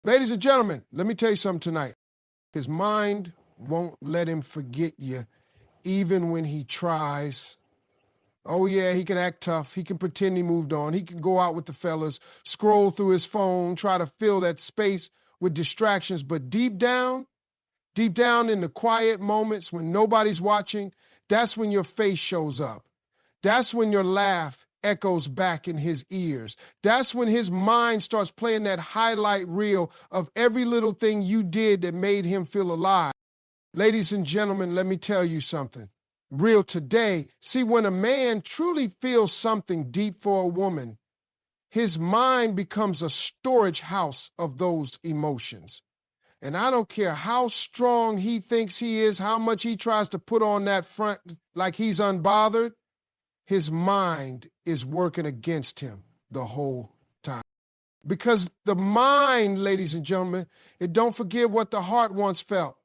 Ladies and gentlemen, let me tell you something tonight. His mind won't let him forget you, even when he tries. Oh yeah, he can act tough. He can pretend he moved on. He can go out with the fellas, scroll through his phone, try to fill that space with distractions. But deep down in the quiet moments when nobody's watching, that's when your face shows up. That's when your laugh echoes back in his ears. That's when his mind starts playing that highlight reel of every little thing you did that made him feel alive. Ladies and gentlemen, let me tell you something. Real today, see, when a man truly feels something deep for a woman, his mind becomes a storage house of those emotions. And I don't care how strong he thinks he is, how much he tries to put on that front like he's unbothered, his mind is working against him the whole time. Because the mind, ladies and gentlemen, it don't forget what the heart once felt.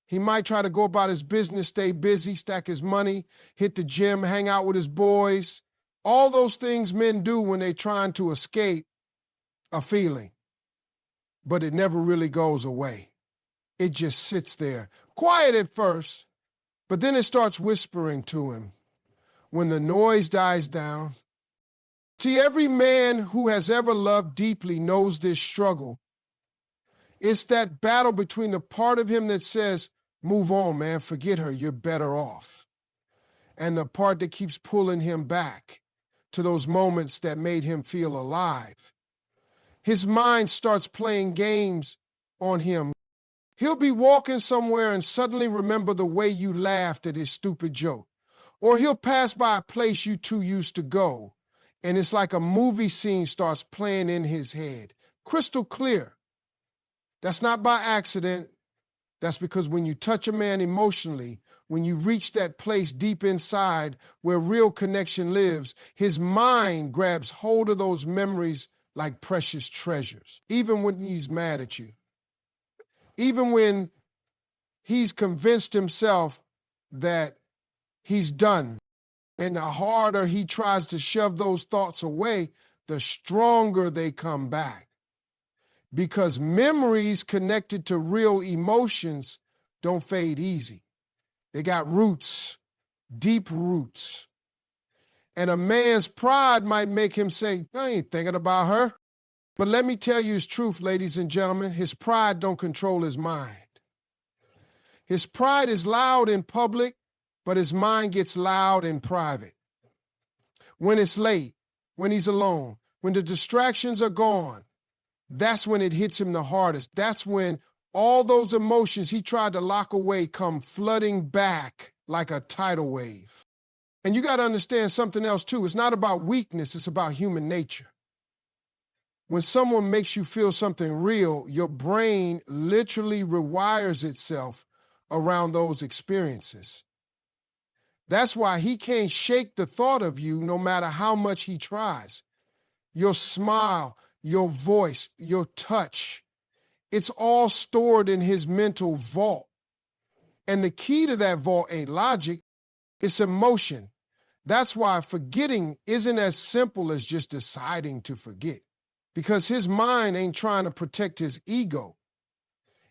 He might try to go about his business, stay busy, stack his money, hit the gym, hang out with his boys. All those things men do when they're trying to escape a feeling. But it never really goes away. It just sits there, quiet at first, but then it starts whispering to him. When the noise dies down, see, every man who has ever loved deeply knows this struggle. It's that battle between the part of him that says, move on, man, forget her, you're better off, and the part that keeps pulling him back to those moments that made him feel alive. His mind starts playing games on him. He'll be walking somewhere and suddenly remember the way you laughed at his stupid joke. Or he'll pass by a place you two used to go, and it's like a movie scene starts playing in his head, crystal clear. That's not by accident. That's because when you touch a man emotionally, when you reach that place deep inside where real connection lives, his mind grabs hold of those memories like precious treasures, even when he's mad at you. Even when he's convinced himself that he's done. And the harder he tries to shove those thoughts away, the stronger they come back. Because memories connected to real emotions don't fade easy. They got roots, deep roots. And a man's pride might make him say, I ain't thinking about her. But let me tell you his truth, ladies and gentlemen, his pride don't control his mind. His pride is loud in public, but his mind gets loud in private. When it's late, when he's alone, when the distractions are gone, that's when it hits him the hardest. That's when all those emotions he tried to lock away come flooding back like a tidal wave. And you got to understand something else too. It's not about weakness, it's about human nature. When someone makes you feel something real, your brain literally rewires itself around those experiences. That's why he can't shake the thought of you no matter how much he tries. Your smile, your voice, your touch, it's all stored in his mental vault. And the key to that vault ain't logic, it's emotion. That's why forgetting isn't as simple as just deciding to forget. Because his mind ain't trying to protect his ego.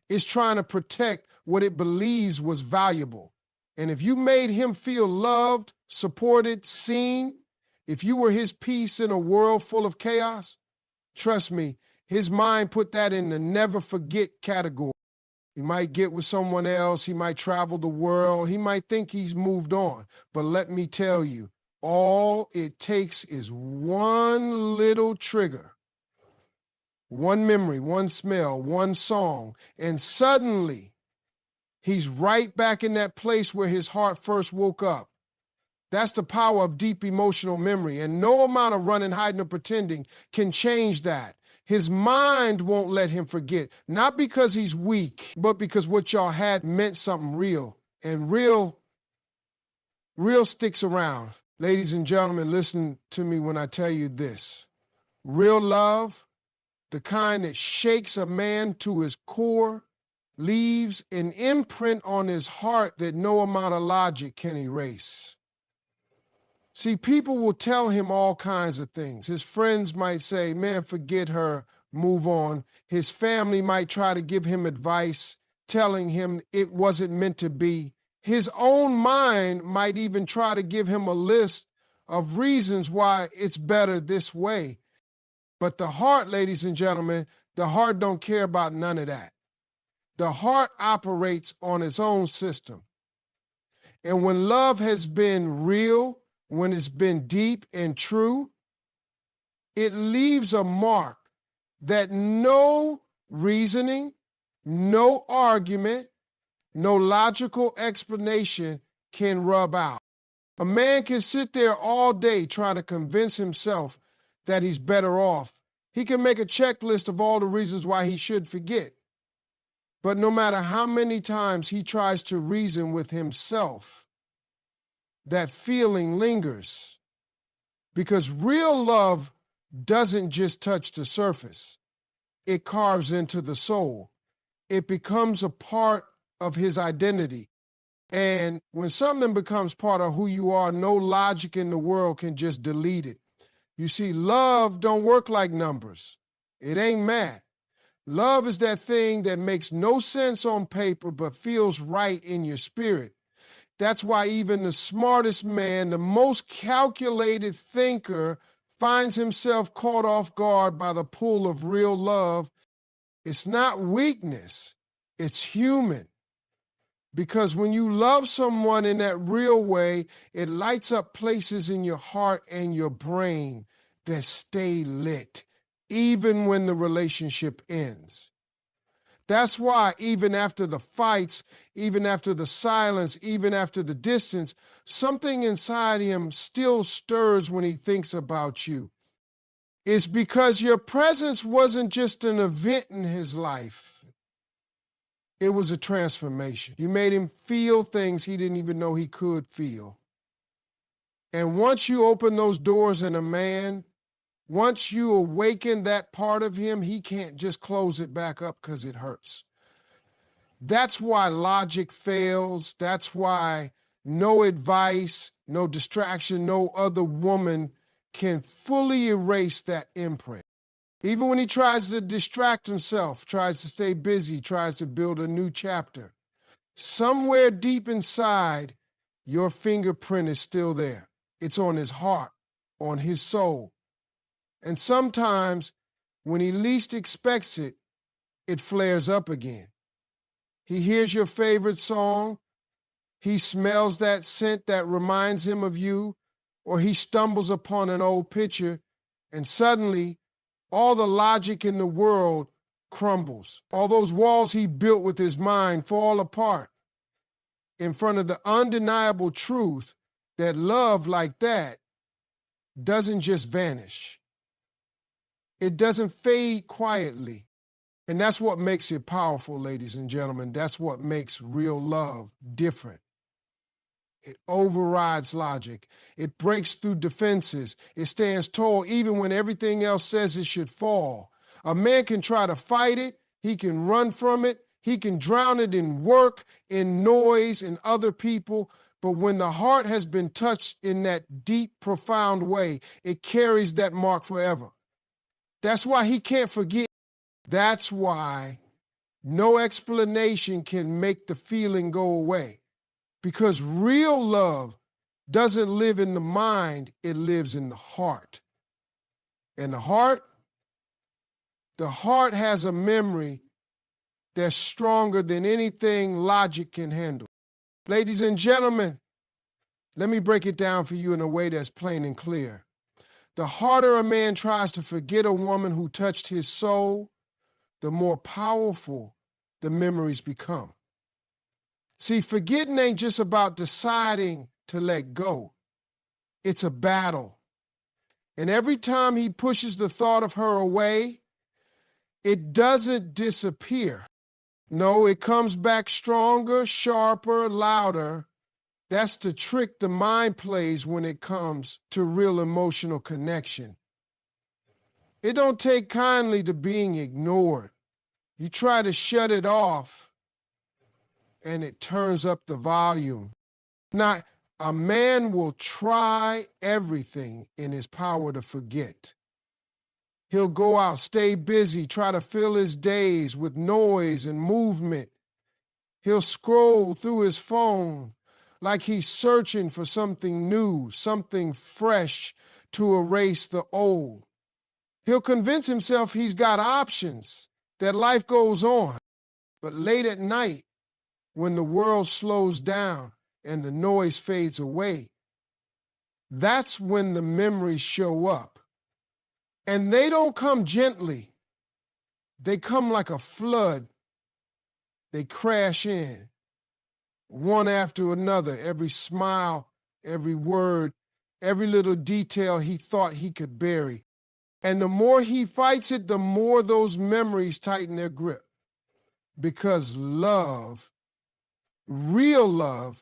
It's trying to protect what it believes was valuable. And if you made him feel loved, supported, seen, if you were his peace in a world full of chaos, trust me, his mind put that in the never forget category. He might get with someone else, he might travel the world, he might think he's moved on. But let me tell you, all it takes is one little trigger, one memory, one smell, one song, and suddenly he's right back in that place where his heart first woke up. That's the power of deep emotional memory, and no amount of running, hiding, or pretending can change that. His mind won't let him forget, not because he's weak, but because what y'all had meant something real, and real sticks around. Ladies and gentlemen, listen to me when I tell you this. Real love, the kind that shakes a man to his core, leaves an imprint on his heart that no amount of logic can erase. See, people will tell him all kinds of things. His friends might say, man, forget her, move on. His family might try to give him advice, telling him it wasn't meant to be. His own mind might even try to give him a list of reasons why it's better this way. But the heart, ladies and gentlemen, the heart don't care about none of that. The heart operates on its own system. And when love has been real, when it's been deep and true, it leaves a mark that no reasoning, no argument, no logical explanation can rub out. A man can sit there all day trying to convince himself that he's better off. He can make a checklist of all the reasons why he should forget. But no matter how many times he tries to reason with himself, that feeling lingers. Because real love doesn't just touch the surface. It carves into the soul. It becomes a part of his identity. And when something becomes part of who you are, no logic in the world can just delete it. You see, love don't work like numbers. It ain't math. Love is that thing that makes no sense on paper but feels right in your spirit. That's why even the smartest man, the most calculated thinker, finds himself caught off guard by the pull of real love. It's not weakness, it's human. Because when you love someone in that real way, it lights up places in your heart and your brain that stay lit, even when the relationship ends. That's why even after the fights, even after the silence, even after the distance, something inside him still stirs when he thinks about you. It's because your presence wasn't just an event in his life. It was a transformation. You made him feel things he didn't even know he could feel. And once you open those doors in a man, once you awaken that part of him, he can't just close it back up because it hurts. That's why logic fails. That's why no advice, no distraction, no other woman can fully erase that imprint. Even when he tries to distract himself, tries to stay busy, tries to build a new chapter, somewhere deep inside, your fingerprint is still there. It's on his heart, on his soul. And sometimes, when he least expects it, it flares up again. He hears your favorite song, he smells that scent that reminds him of you, or he stumbles upon an old picture, and suddenly, all the logic in the world crumbles. All those walls he built with his mind fall apart in front of the undeniable truth that love like that doesn't just vanish. It doesn't fade quietly. And that's what makes it powerful, ladies and gentlemen. That's what makes real love different. It overrides logic. It breaks through defenses. It stands tall even when everything else says it should fall. A man can try to fight it. He can run from it. He can drown it in work, in noise, in other people. But when the heart has been touched in that deep, profound way, it carries that mark forever. That's why he can't forget. That's why no explanation can make the feeling go away. Because real love doesn't live in the mind, it lives in the heart. And the heart has a memory that's stronger than anything logic can handle. Ladies and gentlemen, let me break it down for you in a way that's plain and clear. The harder a man tries to forget a woman who touched his soul, the more powerful the memories become. See, forgetting ain't just about deciding to let go. It's a battle. And every time he pushes the thought of her away, it doesn't disappear. No, it comes back stronger, sharper, louder. That's the trick the mind plays when it comes to real emotional connection. It don't take kindly to being ignored. You try to shut it off, and it turns up the volume. Now, a man will try everything in his power to forget. He'll go out, stay busy, try to fill his days with noise and movement. He'll scroll through his phone like he's searching for something new, something fresh to erase the old. He'll convince himself he's got options, that life goes on. But late at night, when the world slows down and the noise fades away, that's when the memories show up. And they don't come gently. They come like a flood. They crash in, one after another, every smile, every word, every little detail he thought he could bury. And the more he fights it, the more those memories tighten their grip. Because love, real love,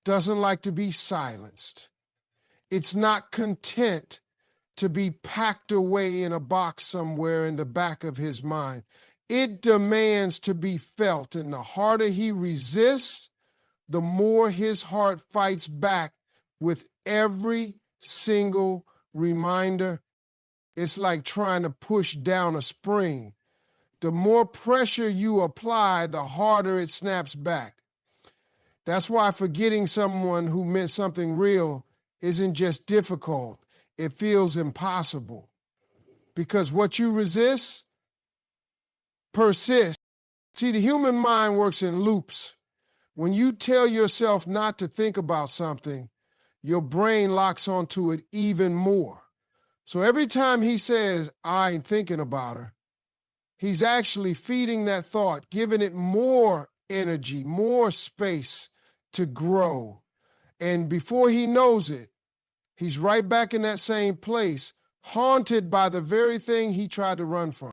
doesn't like to be silenced. It's not content to be packed away in a box somewhere in the back of his mind. It demands to be felt, and the harder he resists, the more his heart fights back with every single reminder. It's like trying to push down a spring. The more pressure you apply, the harder it snaps back. That's why forgetting someone who meant something real isn't just difficult, it feels impossible. Because what you resist persists. See, the human mind works in loops. When you tell yourself not to think about something, your brain locks onto it even more. So every time he says, I ain't thinking about her, he's actually feeding that thought, giving it more energy, more space to grow. And before he knows it, he's right back in that same place, haunted by the very thing he tried to run from.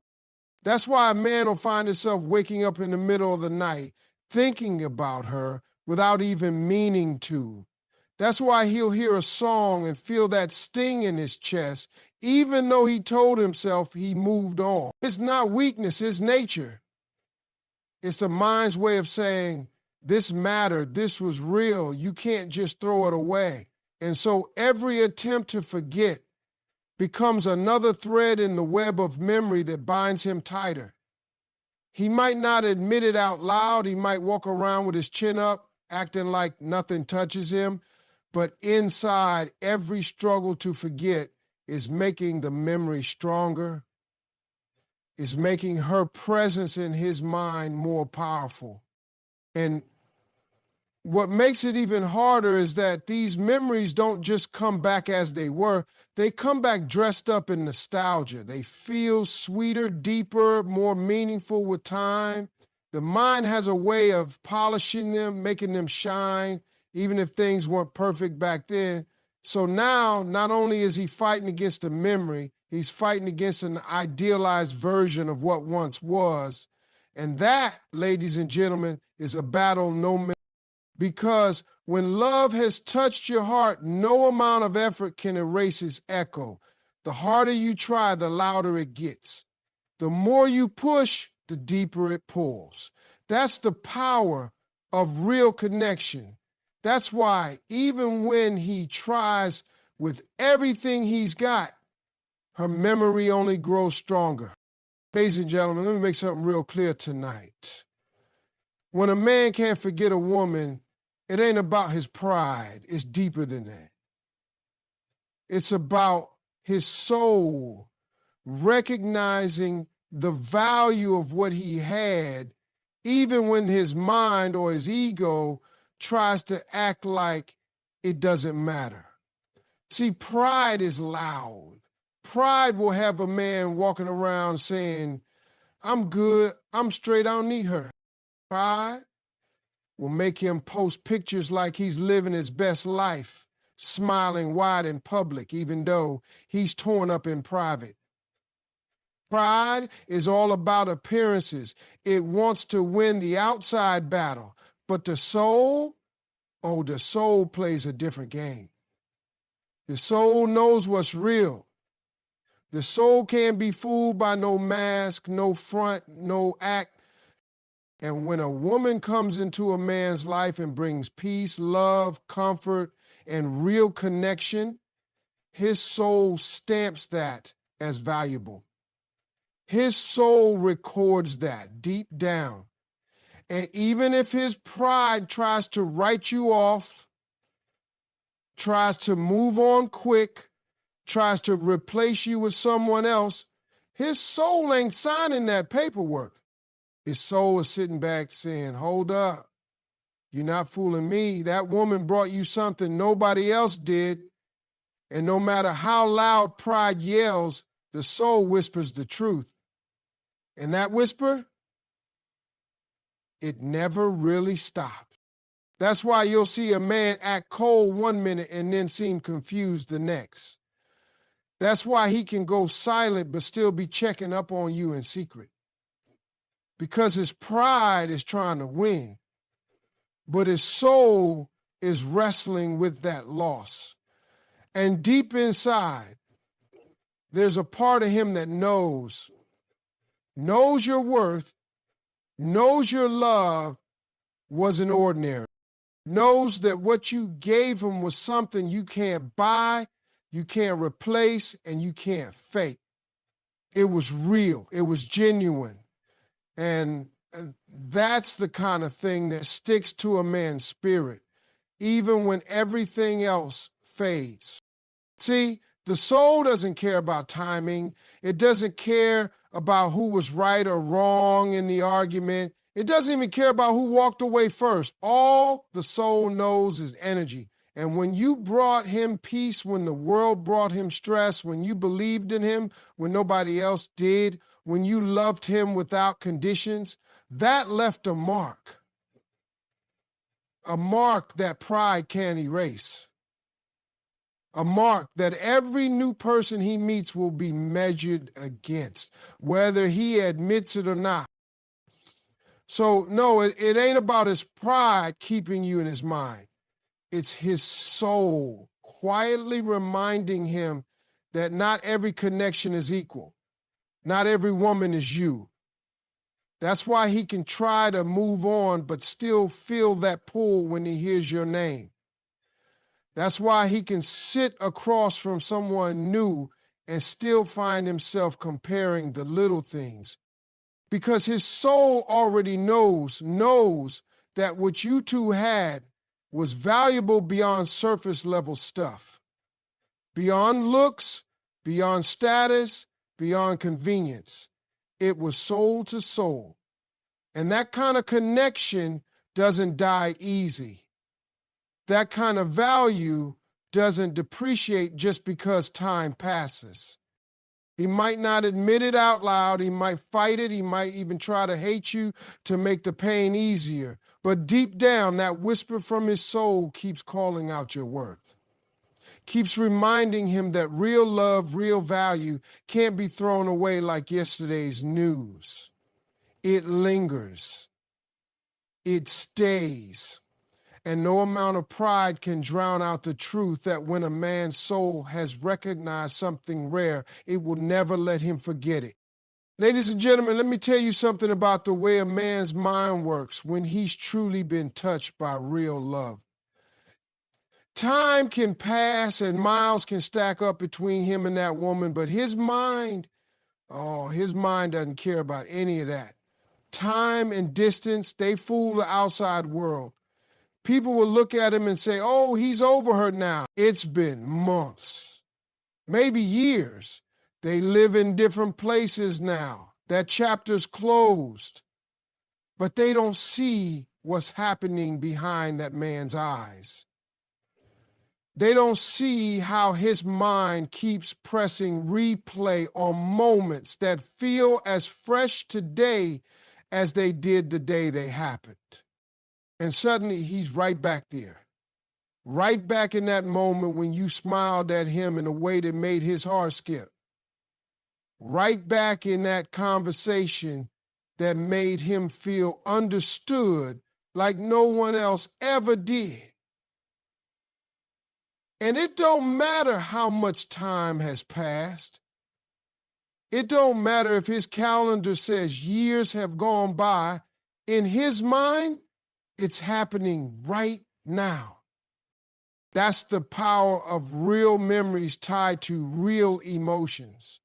That's why a man will find himself waking up in the middle of the night, thinking about her without even meaning to. That's why he'll hear a song and feel that sting in his chest, even though he told himself he moved on. It's not weakness, it's nature. It's the mind's way of saying, this mattered, this was real, you can't just throw it away. And so every attempt to forget becomes another thread in the web of memory that binds him tighter. He might not admit it out loud, he might walk around with his chin up, acting like nothing touches him, but inside, every struggle to forget is making the memory stronger, is making her presence in his mind more powerful. And what makes it even harder is that these memories don't just come back as they were, they come back dressed up in nostalgia. They feel sweeter, deeper, more meaningful with time. The mind has a way of polishing them, making them shine, even if things weren't perfect back then. So now, not only is he fighting against a memory, he's fighting against an idealized version of what once was. And that, ladies and gentlemen, is a battle no man. Because when love has touched your heart, no amount of effort can erase its echo. The harder you try, the louder it gets. The more you push, the deeper it pulls. That's the power of real connection. That's why even when he tries with everything he's got, her memory only grows stronger. Ladies and gentlemen, let me make something real clear tonight. When a man can't forget a woman, it ain't about his pride. It's deeper than that. It's about his soul recognizing the value of what he had, even when his mind or his ego tries to act like it doesn't matter. See, pride is loud. Pride will have a man walking around saying, I'm good, I'm straight, I don't need her. Pride will make him post pictures like he's living his best life, smiling wide in public, even though he's torn up in private. Pride is all about appearances. It wants to win the outside battle. But the soul, the soul plays a different game. The soul knows what's real. The soul can't be fooled by no mask, no front, no act. And when a woman comes into a man's life and brings peace, love, comfort, and real connection, his soul stamps that as valuable. His soul records that deep down. And even if his pride tries to write you off, tries to move on quick, tries to replace you with someone else, his soul ain't signing that paperwork. His soul is sitting back saying, hold up, you're not fooling me. That woman brought you something nobody else did. And no matter how loud pride yells, the soul whispers the truth. And that whisper, it never really stops. That's why you'll see a man act cold one minute and then seem confused the next. That's why he can go silent but still be checking up on you in secret. Because his pride is trying to win, but his soul is wrestling with that loss. And deep inside, there's a part of him that knows your worth, knows your love wasn't ordinary, knows that what you gave him was something you can't buy, you can't replace, and you can't fake. It was real. It was genuine. And that's the kind of thing that sticks to a man's spirit, even when everything else fades. See, the soul doesn't care about timing. It doesn't care about who was right or wrong in the argument. It doesn't even care about who walked away first. All the soul knows is energy. And when you brought him peace, when the world brought him stress, when you believed in him when nobody else did, when you loved him without conditions, that left a mark that pride can't erase, a mark that every new person he meets will be measured against, whether he admits it or not. So no, it ain't about his pride keeping you in his mind. It's his soul quietly reminding him that not every connection is equal. Not every woman is you. That's why he can try to move on, but still feel that pull when he hears your name. That's why he can sit across from someone new and still find himself comparing the little things. Because his soul already knows that what you two had was valuable beyond surface level stuff, beyond looks, beyond status, beyond convenience. It was soul to soul. And that kind of connection doesn't die easy. That kind of value doesn't depreciate just because time passes. He might not admit it out loud. He might fight it. He might even try to hate you to make the pain easier. But deep down, that whisper from his soul keeps calling out your worth, keeps reminding him that real love, real value can't be thrown away like yesterday's news. It lingers. It stays. And no amount of pride can drown out the truth that when a man's soul has recognized something rare, it will never let him forget it. Ladies and gentlemen, let me tell you something about the way a man's mind works when he's truly been touched by real love. Time can pass and miles can stack up between him and that woman, but his mind doesn't care about any of that. Time and distance, they fool the outside world. People will look at him and say, oh, he's over her now. It's been months, maybe years. They live in different places now. That chapter's closed. But they don't see what's happening behind that man's eyes. They don't see how his mind keeps pressing replay on moments that feel as fresh today as they did the day they happened. And suddenly he's right back there, right back in that moment when you smiled at him in a way that made his heart skip, right back in that conversation that made him feel understood like no one else ever did. And it don't matter how much time has passed. It don't matter if his calendar says years have gone by. In his mind, it's happening right now. That's the power of real memories tied to real emotions.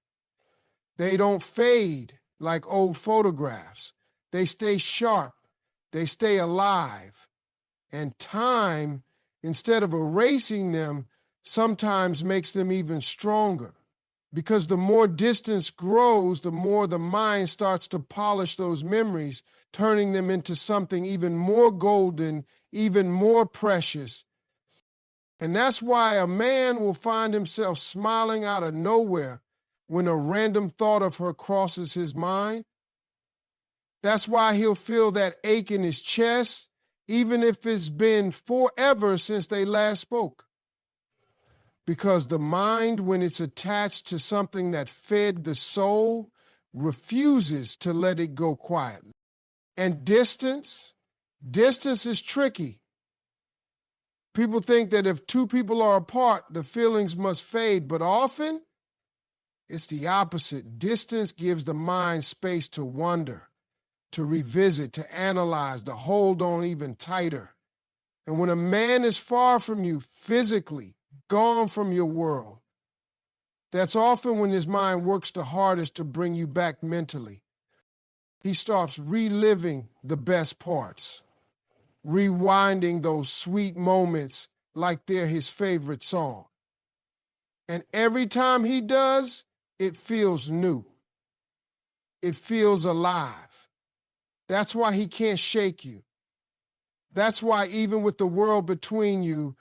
They don't fade like old photographs. They stay sharp. They stay alive. And time, instead of erasing them, sometimes makes them even stronger. Because the more distance grows, the more the mind starts to polish those memories, turning them into something even more golden, even more precious. And that's why a man will find himself smiling out of nowhere when a random thought of her crosses his mind. That's why he'll feel that ache in his chest, even if it's been forever since they last spoke. Because the mind, when it's attached to something that fed the soul, refuses to let it go quietly. And distance is tricky. People think that if two people are apart, the feelings must fade, but often it's the opposite. Distance gives the mind space to wonder, to revisit, to analyze, to hold on even tighter. And when a man is far from you physically, gone from your world, that's often when his mind works the hardest to bring you back mentally. He starts reliving the best parts, rewinding those sweet moments like they're his favorite song. And every time he does, it feels new. It feels alive. That's why he can't shake you. That's why even with the world between you,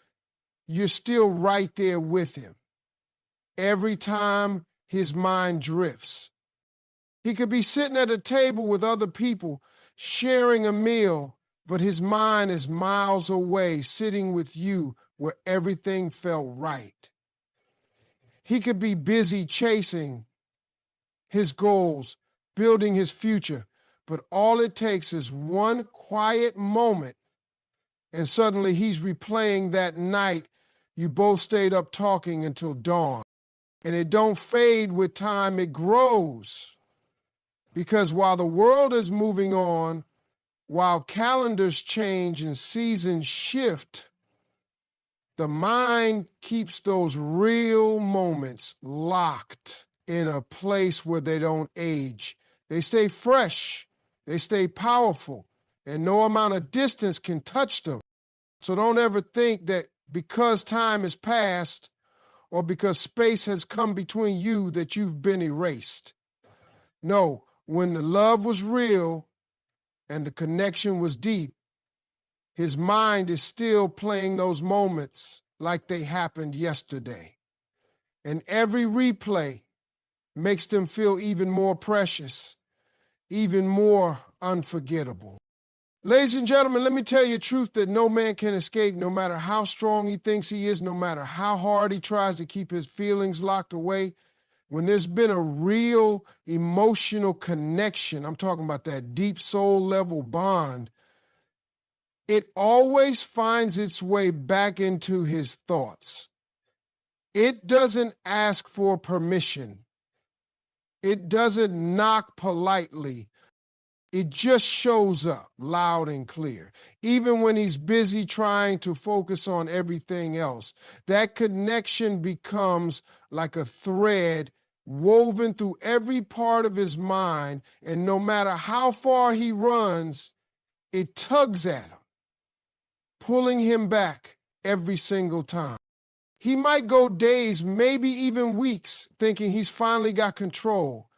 you're still right there with him. Every time his mind drifts. He could be sitting at a table with other people, sharing a meal, but his mind is miles away, sitting with you where everything felt right. He could be busy chasing his goals, building his future, but all it takes is one quiet moment, and suddenly he's replaying that night you both stayed up talking until dawn. And it don't fade with time, it grows. Because while the world is moving on, while calendars change and seasons shift, the mind keeps those real moments locked in a place where they don't age. They stay fresh, they stay powerful, and no amount of distance can touch them. So don't ever think that because time has passed or because space has come between you that you've been erased. No, when the love was real and the connection was deep, his mind is still playing those moments like they happened yesterday. And every replay makes them feel even more precious, even more unforgettable. Ladies and gentlemen, let me tell you a truth that no man can escape, no matter how strong he thinks he is, no matter how hard he tries to keep his feelings locked away. When there's been a real emotional connection, I'm talking about that deep soul level bond, it always finds its way back into his thoughts. It doesn't ask for permission. It doesn't knock politely. It just shows up loud and clear. Even when he's busy trying to focus on everything else, that connection becomes like a thread woven through every part of his mind, and no matter how far he runs, it tugs at him, pulling him back every single time. He might go days, maybe even weeks, thinking he's finally got control.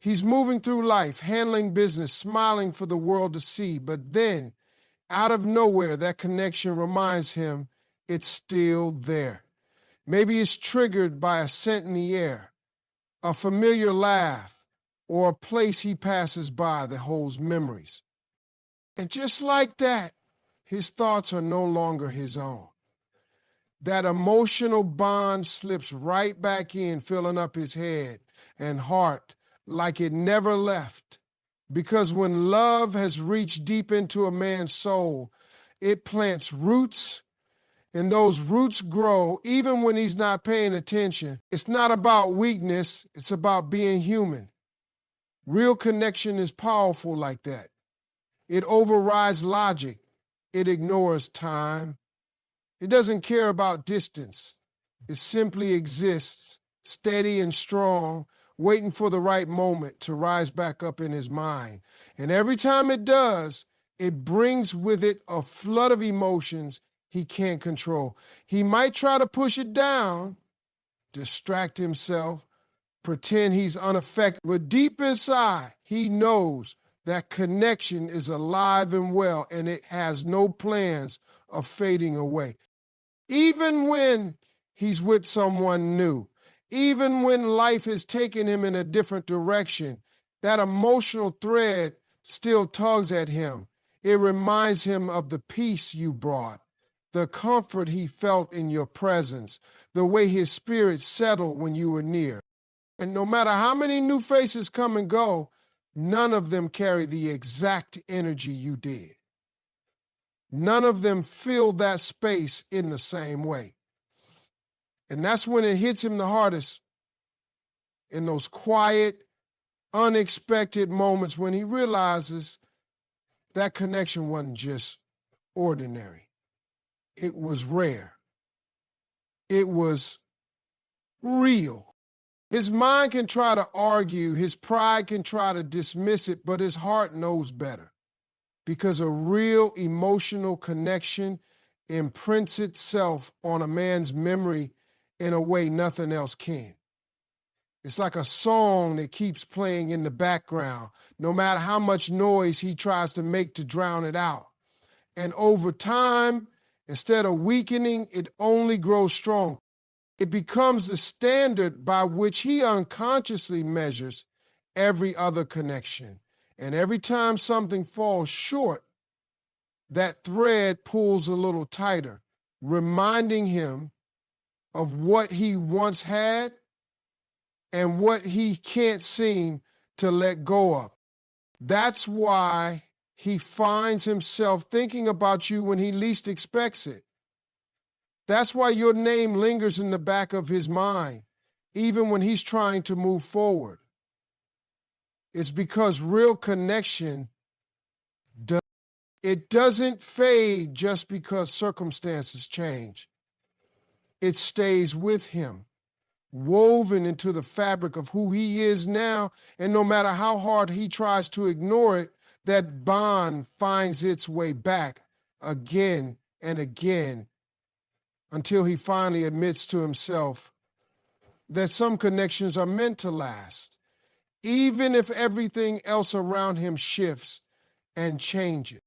He's moving through life, handling business, smiling for the world to see. But then, out of nowhere, that connection reminds him it's still there. Maybe it's triggered by a scent in the air, a familiar laugh, or a place he passes by that holds memories. And just like that, his thoughts are no longer his own. That emotional bond slips right back in, filling up his head and heart like it never left. Because when love has reached deep into a man's soul, it plants roots, and those roots grow even when he's not paying attention. It's not about weakness, it's about being human. Real connection is powerful like that. It overrides logic. It ignores time. It doesn't care about distance. It simply exists, steady and strong, waiting for the right moment to rise back up in his mind. And every time it does, it brings with it a flood of emotions he can't control. He might try to push it down, distract himself, pretend he's unaffected, but deep inside, he knows that connection is alive and well, and it has no plans of fading away. Even when he's with someone new, even when life has taken him in a different direction, that emotional thread still tugs at him. It reminds him of the peace you brought, the comfort he felt in your presence, the way his spirit settled when you were near. And no matter how many new faces come and go, none of them carry the exact energy you did. None of them fill that space in the same way. And that's when it hits him the hardest, in those quiet, unexpected moments when he realizes that connection wasn't just ordinary. It was rare. It was real. His mind can try to argue, his pride can try to dismiss it, but his heart knows better. Because a real emotional connection imprints itself on a man's memory in a way nothing else can. It's like a song that keeps playing in the background, no matter how much noise he tries to make to drown it out. And over time, instead of weakening, it only grows strong. It becomes the standard by which he unconsciously measures every other connection. And every time something falls short, that thread pulls a little tighter, reminding him of what he once had and what he can't seem to let go of. That's why he finds himself thinking about you when he least expects it. That's why your name lingers in the back of his mind, even when he's trying to move forward. It's because real connection, it doesn't fade just because circumstances change. It stays with him, woven into the fabric of who he is now, and no matter how hard he tries to ignore it, that bond finds its way back again and again until he finally admits to himself that some connections are meant to last, even if everything else around him shifts and changes.